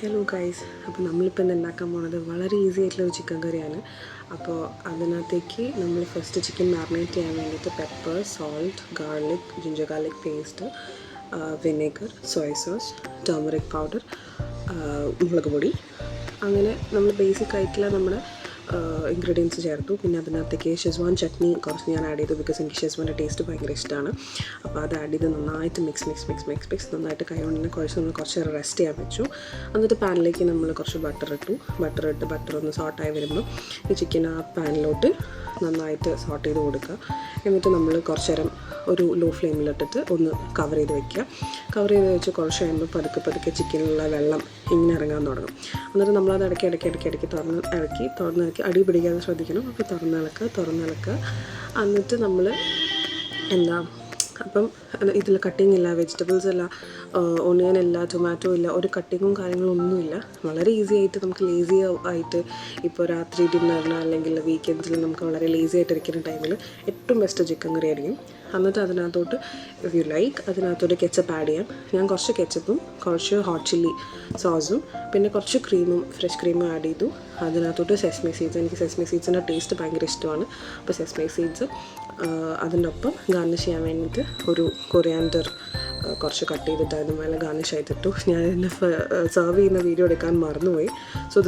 Hello guys, അപ്പോൾ നമ്മളിപ്പോൾ ഇന്ന് ഉണ്ടാക്കാൻ പോകുന്നത് വളരെ ഈസി ആയിട്ടുള്ളൊരു ചിക്കൻ കറിയാണ്. അപ്പോൾ അതിനകത്തേക്ക് നമ്മൾ ഫസ്റ്റ് ചിക്കൻ മാറിനേറ്റ് ചെയ്യാൻ വേണ്ടിയിട്ട് pepper, salt, garlic, ginger garlic paste, vinegar, soya sauce, turmeric powder, മുളക് പൊടി, അങ്ങനെ നമ്മൾ ബേസിക് ആയിട്ടുള്ള നമ്മുടെ ഇൻഗ്രീഡിയൻസ് ചേർത്തു. പിന്നെ അതിനകത്തേക്ക് ഷെസ്വാൻ ചട്നി കുറച്ച് ഞാൻ ആഡ് ചെയ്തു, ബിക്കോസ് എനിക്ക് ഷെസ്വാൻ്റെ ടേസ്റ്റ് ഭയങ്കര ഇഷ്ടമാണ്. അപ്പോൾ അത് ആഡ് ചെയ്ത് നന്നായിട്ട് മിക്സ് നന്നായിട്ട് കൈ കൊണ്ട് തന്നെ നമ്മൾ കുറച്ച് നേരം റെസ്റ്റ് ചെയ്യാൻ വെച്ചു. എന്നിട്ട് പാനിലേക്ക് നമ്മൾ കുറച്ച് ബട്ടർ ഇട്ട് ബട്ടർ ഒന്ന് സോട്ടായി വരുമ്പോൾ ഈ ചിക്കൻ ആ പാനിലോട്ട് നന്നായിട്ട് സോട്ട് ചെയ്ത് കൊടുക്കുക. എന്നിട്ട് നമ്മൾ കുറച്ച് നേരം ഒരു ലോ ഫ്ലെയിമിലിട്ടിട്ട് ഒന്ന് കവർ ചെയ്ത് വെക്കുക. കവർ ചെയ്ത് വെച്ച് കുറച്ച് കഴിയുമ്പോൾ പതുക്കെ ചിക്കനിലുള്ള വെള്ളം ഇങ്ങനെ ഇറങ്ങാൻ തുടങ്ങും. എന്നിട്ട് നമ്മളത് ഇടയ്ക്ക് തുറന്ന് അടി പിടിക്കാതെ ശ്രദ്ധിക്കണം. അപ്പോൾ തുറന്നിളക്കുക. എന്നിട്ട് നമ്മൾ അപ്പം ഇതിൽ കട്ടിങ് ഇല്ല, വെജിറ്റബിൾസ് ഇല്ല, ഓണിയൻ ഇല്ല, ടൊമാറ്റോ ഇല്ല, ഒരു കട്ടിങ്ങും കാര്യങ്ങളൊന്നുമില്ല. വളരെ ഈസി ആയിട്ട് നമുക്ക് ലേസി ആയിട്ട് ഇപ്പോൾ രാത്രി ഡിന്നറിന് അല്ലെങ്കിൽ വീക്കെൻഡ്സിൽ നമുക്ക് വളരെ ലേസി ആയിട്ടിരിക്കുന്ന ടൈമിൽ ഏറ്റവും ബെസ്റ്റ് ചിക്കൻ കറി ആയിരിക്കും. എന്നിട്ട് അതിനകത്തോട്ട് ഇഫ് യു ലൈക്ക് അതിനകത്തോട്ട് കെച്ചപ്പ് ആഡ് ചെയ്യാം. ഞാൻ കുറച്ച് കെച്ചപ്പും കുറച്ച് ഹോട്ട് ചില്ലി സോസും പിന്നെ കുറച്ച് ഫ്രഷ് ക്രീമും ആഡ് ചെയ്തു. അതിനകത്തോട്ട് സെസ്മി സീഡ്സ്, എനിക്ക് സെസ്മി സീഡ്സിൻ്റെ ടേസ്റ്റ് ഭയങ്കര ഇഷ്ടമാണ്. അപ്പോൾ സെസ്മി സീഡ്സ് അതിൻ്റെ ഒപ്പം ഗാർണിഷ് ചെയ്യാൻ വേണ്ടിയിട്ട് ഒരു കൊറിയാൻഡർ കുറച്ച് കട്ട് ചെയ്തിട്ട് അതിന് മേലെ ഗാർണിഷ് ചെയ്തിട്ടു. ഞാൻ എന്നെ സെർവ് ചെയ്യുന്ന വീഡിയോ എടുക്കാൻ മറന്നുപോയി. സോ